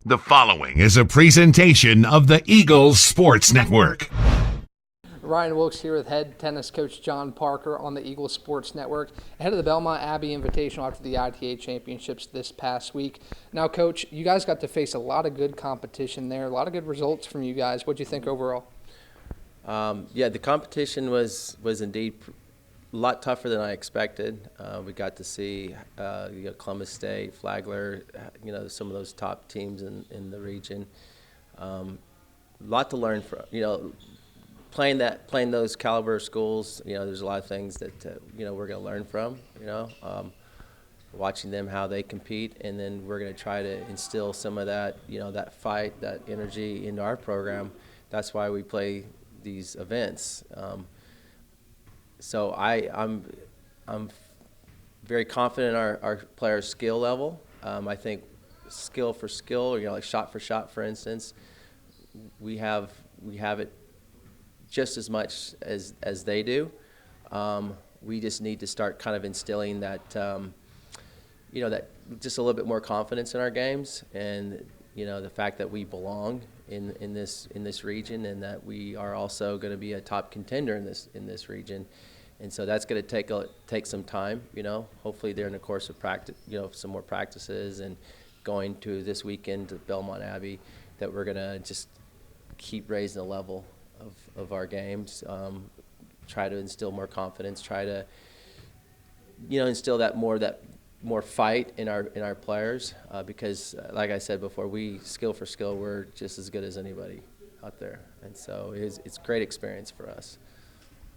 The following is a presentation of the Eagles Sports Network. Ryan Wilkes here with head tennis coach John Parker on the Eagles Sports Network, ahead of the Belmont Abbey Invitational after the ITA championships this past week. Now, Coach, you guys got to face a lot of good competition there, a lot of good results from you guys. What do you think overall? The competition was indeed a lot tougher than I expected. We got to see Columbus State, Flagler, some of those top teams in the region. A lot to learn from, playing those caliber schools. There's a lot of things that we're going to learn from. Watching them how they compete, and then we're going to try to instill some of that that fight, that energy into our program. That's why we play these events. So I'm very confident in our players' skill level. I think skill for skill, like shot for shot, for instance, we have it just as much as they do. We just need to start kind of instilling that, that just a little bit more confidence in our games, and the fact that we belong in this region, and that we are also going to be a top contender in this region. And so that's going to take some time, hopefully during the course of practice, some more practices, and going to this weekend to Belmont Abbey, that we're going to just keep raising the level of our games, try to instill more confidence, try to, instill that more fight in our players, because like I said before, skill for skill, we're just as good as anybody out there. And so it's a great experience for us.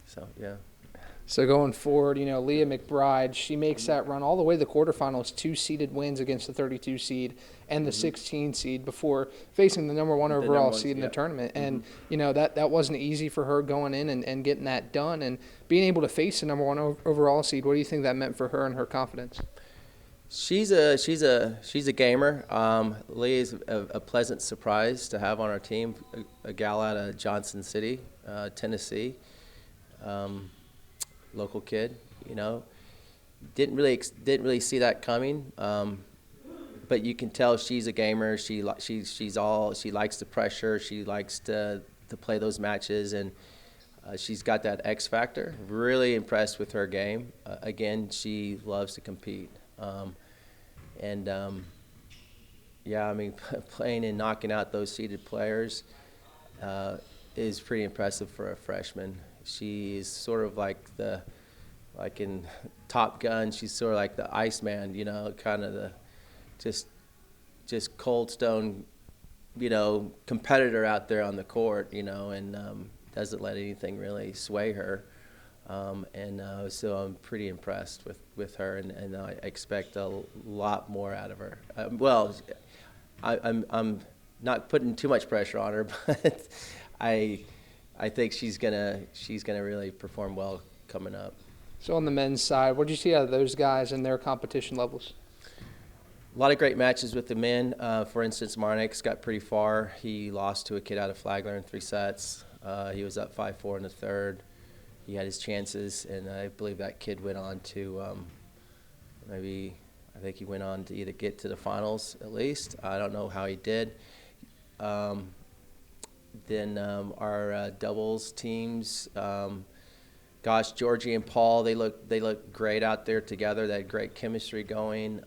So, yeah. So going forward, Leah McBride, she makes that run all the way to the quarterfinals, 2 seeded wins against the 32 seed and the 16 seed before facing the number one overall seed in the tournament. And, that wasn't easy for her going in and getting that done. And being able to face the number one overall seed, what do you think that meant for her and her confidence? She's a gamer. Leah's a pleasant surprise to have on our team, a gal out of Johnson City, Tennessee. Local kid, didn't really see that coming, but you can tell she's a gamer. She likes the pressure. She likes to play those matches, and she's got that X factor. Really impressed with her game. Again, she loves to compete, playing and knocking out those seeded players is pretty impressive for a freshman. She's sort of like in Top Gun, she's sort of like the Iceman, kind of the just cold stone, competitor out there on the court, and doesn't let anything really sway her. So I'm pretty impressed with her, and I expect a lot more out of her. I'm not putting too much pressure on her, but I think she's gonna really perform well coming up. So on the men's side, what did you see out of those guys and their competition levels? A lot of great matches with the men. For instance, Marnix got pretty far. He lost to a kid out of Flagler in 3 sets. He was up 5-4 in the third. He had his chances, and I believe that kid went on to I think he went on to either get to the finals at least. I don't know how he did. Then our doubles teams, Georgie and Paul, they look great out there together. They had great chemistry going.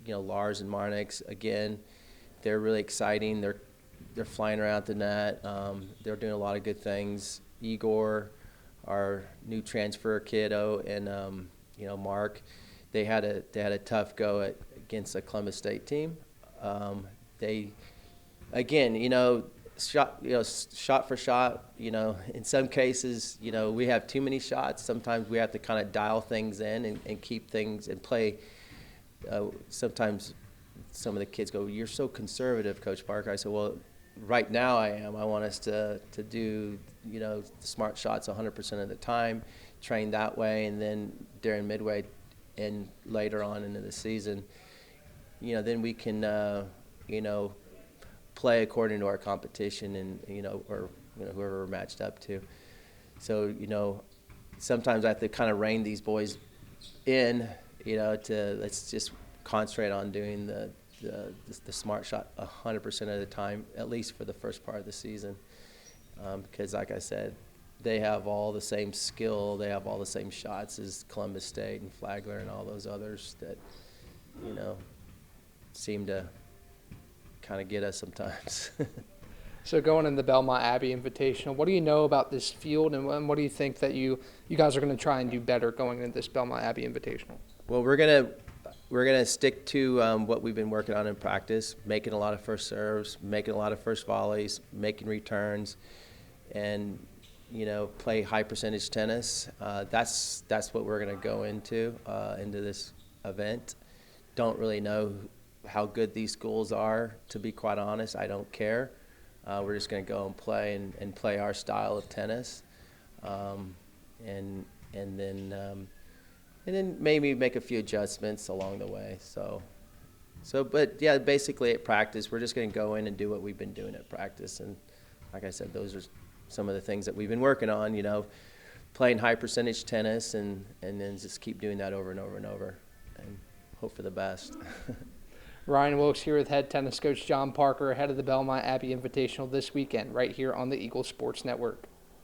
Lars and Marnix, again, they're really exciting. They're flying around the net. They're doing a lot of good things. Igor, our new transfer kiddo, and Mark, they had a tough go against a Columbus State team. Shot for shot, in some cases, we have too many shots. Sometimes we have to kind of dial things in and keep things and play. Sometimes some of the kids go, "You're so conservative, Coach Parker." I said, "Well, right now I am. I want us to do, smart shots 100% of the time, train that way, and then during midway and later on into the season, then we can, play according to our competition and or whoever we're matched up to." So sometimes I have to kind of rein these boys in, to let's just concentrate on doing the the smart shot 100% of the time, at least for the first part of the season. Because, like I said, they have all the same skill, they have all the same shots as Columbus State and Flagler and all those others that, you know, seem to kind of get us sometimes. So going in the Belmont Abbey Invitational, what do you know about this field, and what do you think that you guys are going to try and do better going into this Belmont Abbey Invitational? Well, we're gonna stick to what we've been working on in practice, making a lot of first serves, making a lot of first volleys, making returns, and, you know, play high percentage tennis. That's what we're gonna go into this event. Don't really know how good these schools are, to be quite honest. I don't care. We're just going to go and play and play our style of tennis, and then maybe make a few adjustments along the way. But yeah, basically at practice, we're just going to go in and do what we've been doing at practice. And like I said, those are some of the things that we've been working on. You know, playing high percentage tennis, and then just keep doing that over and over and over, and hope for the best. Ryan Wilkes here with head tennis coach John Parker ahead of the Belmont Abbey Invitational this weekend right here on the Eagle Sports Network.